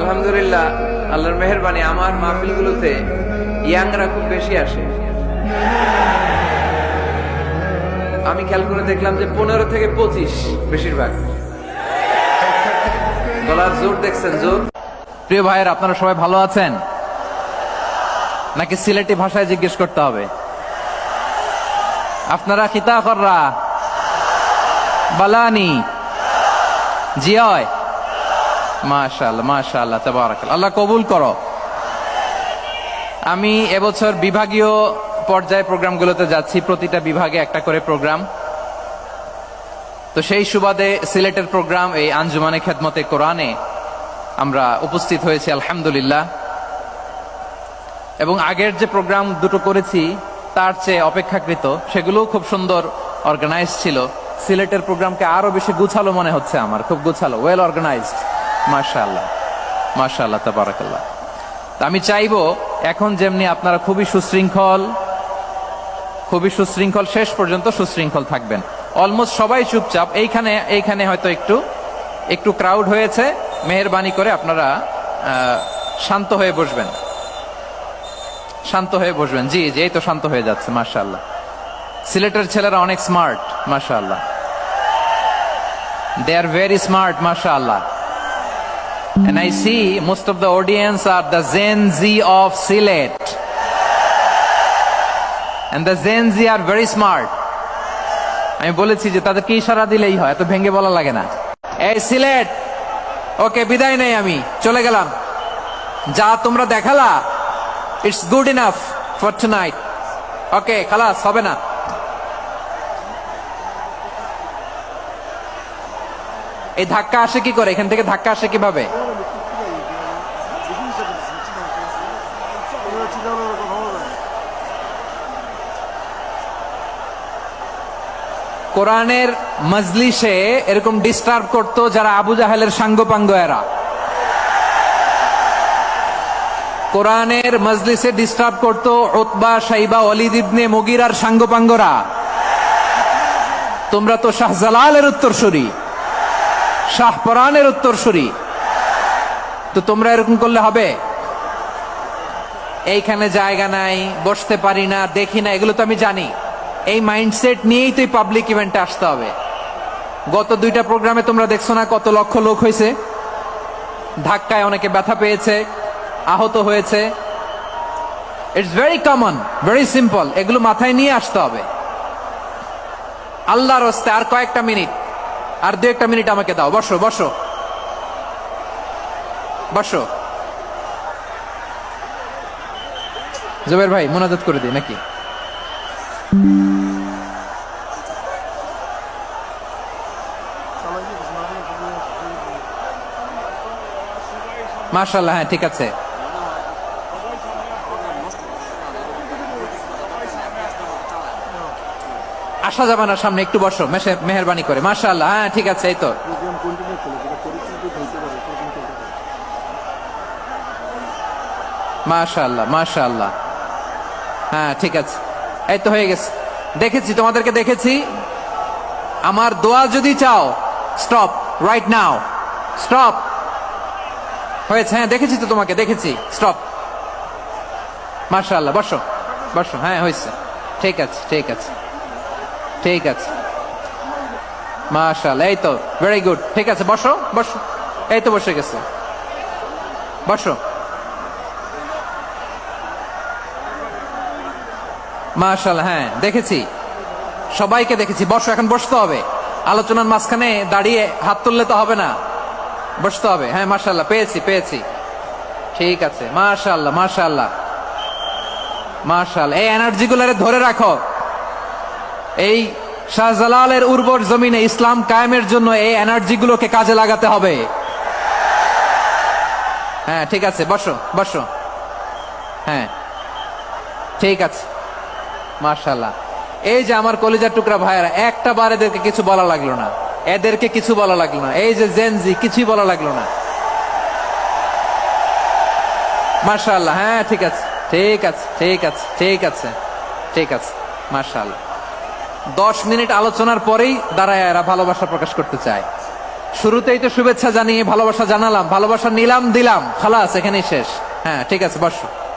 আলহামদুলিল্লাহ, আল্লাহর মেহেরবানি আমার মাহফিলগুলোতে ইয়াংরা খুব বেশি আসে। আমি খেয়াল করে দেখলাম যে 15 থেকে 25 বেশিরভাগ। গলার জোর দেখছেন? জোর। প্রিয় ভাইয়ের, আপনারা সবাই ভালো আছেন নাকি সিলেটি ভাষায় জিজ্ঞেস করতে হবে? আপনারা খিতা কররা বালানি জিয়। মাশাআল্লাহ মাশাআল্লাহ, তাবারাকাল্লাহ, আল্লাহ কবুল করো। আমি এবছর বিভাগীয় পর্যায়ে প্রোগ্রামগুলোতে যাচ্ছি, প্রতিটা বিভাগে একটা করে প্রোগ্রাম। তো সেই সুবাদে সিলেটের প্রোগ্রাম এই আঞ্জুমানে খেদমতে কোরআনে আমরা উপস্থিত হয়েছি আলহামদুলিল্লাহ। এবং আগের যে প্রোগ্রাম দুটো করেছি তার চেয়ে অপেক্ষাকৃত সেগুলোও খুব সুন্দর অর্গানাইজ ছিল। সিলেটের প্রোগ্রামকে আরো বেশি গুছালো মনে হচ্ছে আমার, খুব গুছালো, ওয়েল অর্গানাইজড। মাশাআল্লাহ মাশাআল্লাহ, তাবারাকাল্লাহ। আমি চাইবো এখন যেমনি আপনারা খুবই সুশৃঙ্খল শেষ পর্যন্ত সুশৃঙ্খল থাকবেন। অলমোস্ট সবাই চুপচাপ, এইখানে হয়তো একটু ক্রাউড হয়েছে, মেহেরবানি করে আপনারা শান্ত হয়ে বসবেন, শান্ত হয়ে বসবেন। জি জি, এই তো শান্ত হয়ে যাচ্ছে। মাশাআল্লাহ, সিলেটের ছেলেরা অনেক স্মার্ট, মাশাআল্লাহ, they are very smart, mashallah. And I see most of the audience are the Gen Z of Sylhet, and the Gen Z are very smart. আমি বলেছি যে তাদেরকে ইশারা দিলেই হয়, এত ভেঙে বলা লাগে না। এই সিলেট, ওকে, বিদায় নেই, আমি চলে গেলাম। যা তোমরা দেখালা, it's good enough for tonight. Okay, খালাস, হবে না। এই ধাক্কা আসে কি করে? এখান থেকে ধাক্কা আসে কিভাবে? কোরআনের মজলিসে এরকম ডিস্টার্ব করতো যারা আবু জাহেলের সাঙ্গপাঙ্গ এরা। কোরআনের মজলিসে ডিস্টার্ব করতো উতবা, শাইবা, ওয়ালিদ ইবনে মুগিরার সাঙ্গপাঙ্গরা। তোমরা তো শাহজালালের উত্তরসূরি, শাহপরানের উত্তরসূরি, তো তোমরা এরকম করলে হবে? এইখানে জায়গা নাই, বসতে পারি না, দেখি না, এগুলো তো আমি জানি। এই মাইন্ডসেট নিয়েই তো পাবলিক ইভেন্টে আসতে হবে। গত 2টা প্রোগ্রামে তোমরা দেখছো না কত লক্ষ লোক হয়েছে? ধাক্কায় অনেকে ব্যথা পেয়েছে, আহত হয়েছে। It's very common, very simple. এগুলো মাথায় নিয়ে আসতে হবে। আল্লাহর রাস্তায় আর কয়েকটা মিনিট, আর 2-1 মিনিট আমাকে দাও। বসো বসো বসো। জুবের ভাই, মোনাজাত করে দিই নাকি? মাশাআল্লাহ, হ্যাঁ ঠিক আছে। আসা যাবে না সামনে, একটু বসো মেহেরবানি করে। মাশাআল্লাহ, হ্যাঁ ঠিক আছে। এই তো মাশাআল্লাহ মাশাআল্লাহ, হ্যাঁ ঠিক আছে। এই তো হয়ে গেছে, দেখেছি তোমাদেরকে, দেখেছি। আমার দোয়া যদি চাও, স্টপ রাইট নাও, স্টপ। হয়েছে, হ্যাঁ দেখেছি তো তোমাকে, দেখেছি, স্টপ। মাশাআল্লাহ, বসো বসো, হ্যাঁ হয়েছে, ঠিক আছে ঠিক আছে ঠিক আছে। মাশাআল্লাহ, এই তো ভেরি গুড, ঠিক আছে, বসো বসো। এই তো বসে গেছে, বসো। মাশাআল্লাহ, হ্যাঁ দেখেছি, সবাইকে দেখেছি। বসো, এখন বসতে হবে। আলোচনার মাঝখানে দাঁড়িয়ে হাত তুললে তো হবে না, বসতে হবে। হ্যাঁ মাশাআল্লাহ, পেয়েছি পেয়েছি, ঠিক আছে। মাশাআল্লাহ মাশাআল্লাহ মাশাআল্লাহ, এই এনার্জি গুলারে ধরে রাখো। এই শাহজালালের উর্বর জমিনে ইসলাম কায়েমের জন্য এই এনার্জি গুলোকে কাজে লাগাতে হবে। হ্যাঁ ঠিক আছে, বসো বসো, হ্যাঁ ঠিক আছে। মাশাআল্লাহ, এই যে আমার কলিজার টুকরা ভাইয়েরা, একটা বার এদেরকে কিছু বলা লাগলো না, এদেরকে কিছু বলা লাগলো না। এই যে জেনজি, কিছুই বলা লাগলো না। মাশাআল্লাহ, হ্যাঁ ঠিক আছে ঠিক আছে ঠিক আছে ঠিক আছে ঠিক আছে। মাশাআল্লাহ, 10 মিনিট আলোচনার পরেই দাঁড়ায় এরা ভালোবাসা প্রকাশ করতে চায়। শুরুতেই তো শুভেচ্ছা জানিয়ে ভালোবাসা জানালাম, ভালোবাসা নিলাম দিলাম, খালাস এখানেই শেষ। হ্যাঁ ঠিক আছে, বসো।